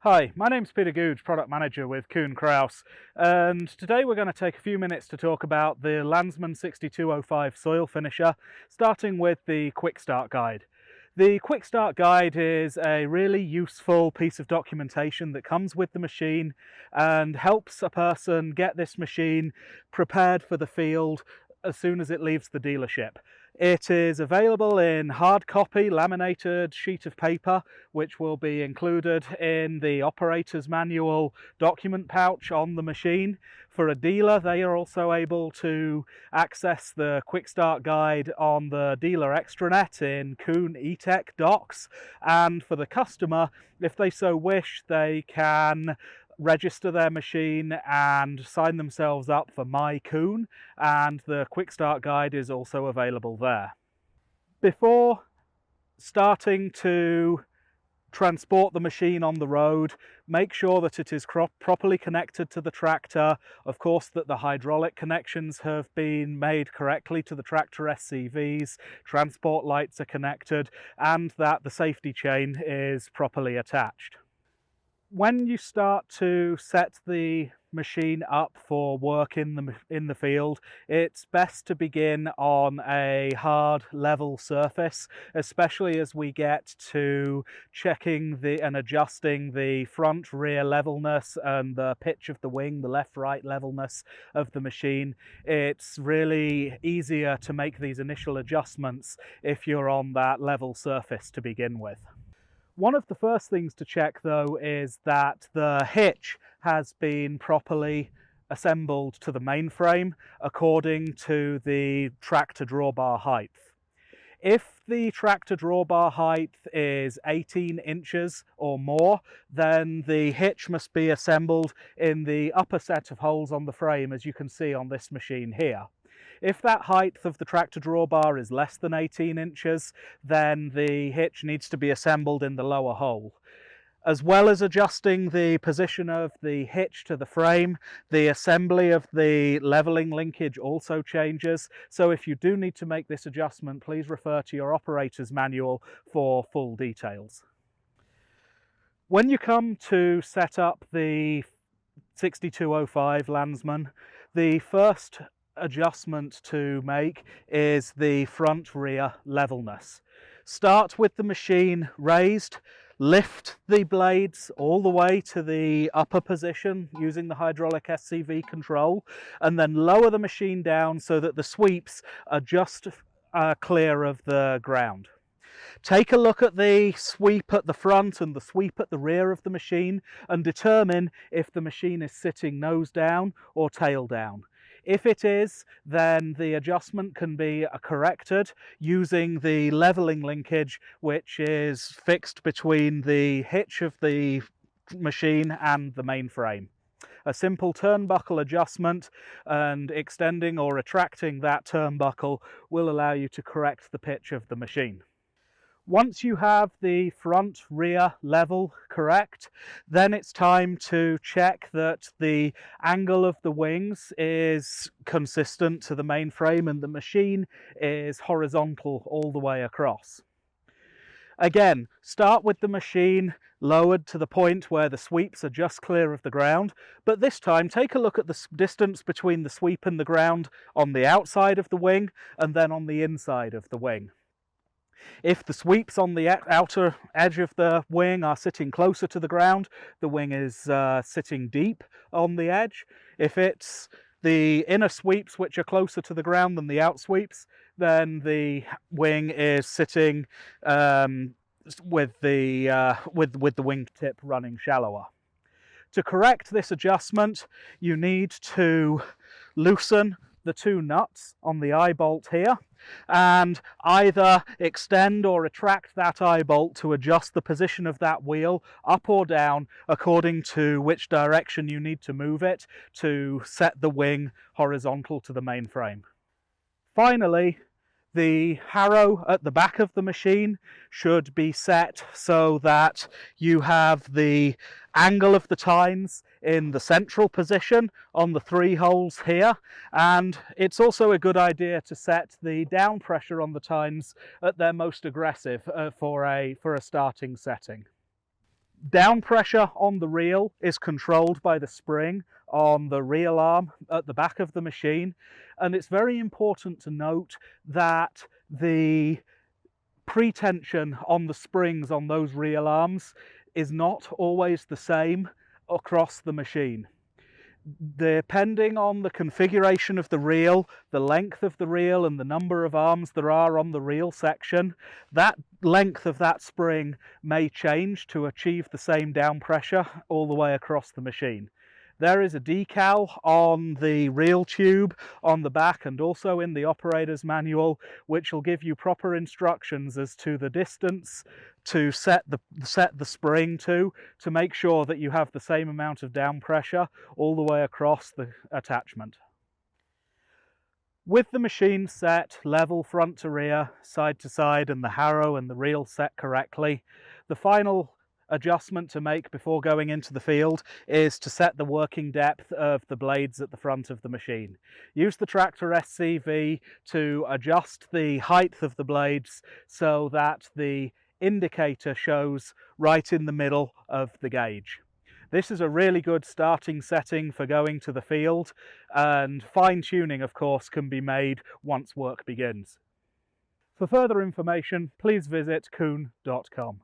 Hi, my name's Peter Googe, Product Manager with Kuhn Krause, and today we're going to take a few minutes to talk about the LANDSMAN 6205 soil finisher, starting with the Quick Start Guide. The Quick Start Guide is a really useful piece of documentation that comes with the machine and helps a person get this machine prepared for the field as soon as it leaves the dealership. It is available in hard copy, laminated sheet of paper, which will be included in the operator's manual document pouch on the machine. For a dealer, they are also able to access the Quick Start Guide on the dealer extranet in Kuhn eTech docs. And for the customer, if they so wish, they can register their machine and sign themselves up for My Kuhn, and the Quick Start Guide is also available there. Before starting to transport the machine on the road, make sure that it is properly connected to the tractor, of course that the hydraulic connections have been made correctly to the tractor SCVs, transport lights are connected, and that the safety chain is properly attached. When you start to set the machine up for work in the field, it's best to begin on a hard level surface, especially as we get to checking and adjusting the front rear levelness and the pitch of the wing, the left right levelness of the machine. It's really easier to make these initial adjustments if you're on that level surface to begin with. One of the first things to check, though, is that the hitch has been properly assembled to the mainframe according to the tractor drawbar height. If the tractor drawbar height is 18 inches or more, then the hitch must be assembled in the upper set of holes on the frame, as you can see on this machine here. If that height of the tractor drawbar is less than 18 inches, then the hitch needs to be assembled in the lower hole. As well as adjusting the position of the hitch to the frame, the assembly of the leveling linkage also changes. So if you do need to make this adjustment, please refer to your operator's manual for full details. When you come to set up the 6205 LANDSMAN, the first adjustment to make is the front rear levelness. Start with the machine raised, lift the blades all the way to the upper position using the hydraulic SCV control, and then lower the machine down so that the sweeps are just clear of the ground. Take a look at the sweep at the front and the sweep at the rear of the machine and determine if the machine is sitting nose down or tail down. If it is, then the adjustment can be corrected using the leveling linkage, which is fixed between the hitch of the machine and the mainframe. A simple turnbuckle adjustment and extending or retracting that turnbuckle will allow you to correct the pitch of the machine. Once you have the front rear level correct, then it's time to check that the angle of the wings is consistent to the mainframe and the machine is horizontal all the way across. Again, start with the machine lowered to the point where the sweeps are just clear of the ground, but this time take a look at the distance between the sweep and the ground on the outside of the wing and then on the inside of the wing. If the sweeps on the outer edge of the wing are sitting closer to the ground, the wing is sitting deep on the edge. If it's the inner sweeps which are closer to the ground than the out sweeps, then the wing is sitting with the wingtip running shallower. To correct this adjustment, you need to loosen the two nuts on the eye bolt here and either extend or retract that eye bolt to adjust the position of that wheel up or down according to which direction you need to move it to set the wing horizontal to the mainframe. Finally, the harrow at the back of the machine should be set so that you have the angle of the tines in the central position on the three holes here, and it's also a good idea to set the down pressure on the tines at their most aggressive for a starting setting. Down pressure on the reel is controlled by the spring on the reel arm at the back of the machine, and it's very important to note that the pre-tension on the springs on those reel arms is not always the same across the machine. Depending on the configuration of the reel, the length of the reel and the number of arms there are on the reel section, that length of that spring may change to achieve the same down pressure all the way across the machine. There is a decal on the reel tube on the back and also in the operator's manual, which will give you proper instructions as to the distance to set the spring to make sure that you have the same amount of down pressure all the way across the attachment. With the machine set level front to rear, side to side, and the harrow and the reel set correctly, the final adjustment to make before going into the field is to set the working depth of the blades at the front of the machine. Use the Tractor SCV to adjust the height of the blades so that the indicator shows right in the middle of the gauge. This is a really good starting setting for going to the field, and fine-tuning of course can be made once work begins. For further information, please visit kuhn.com.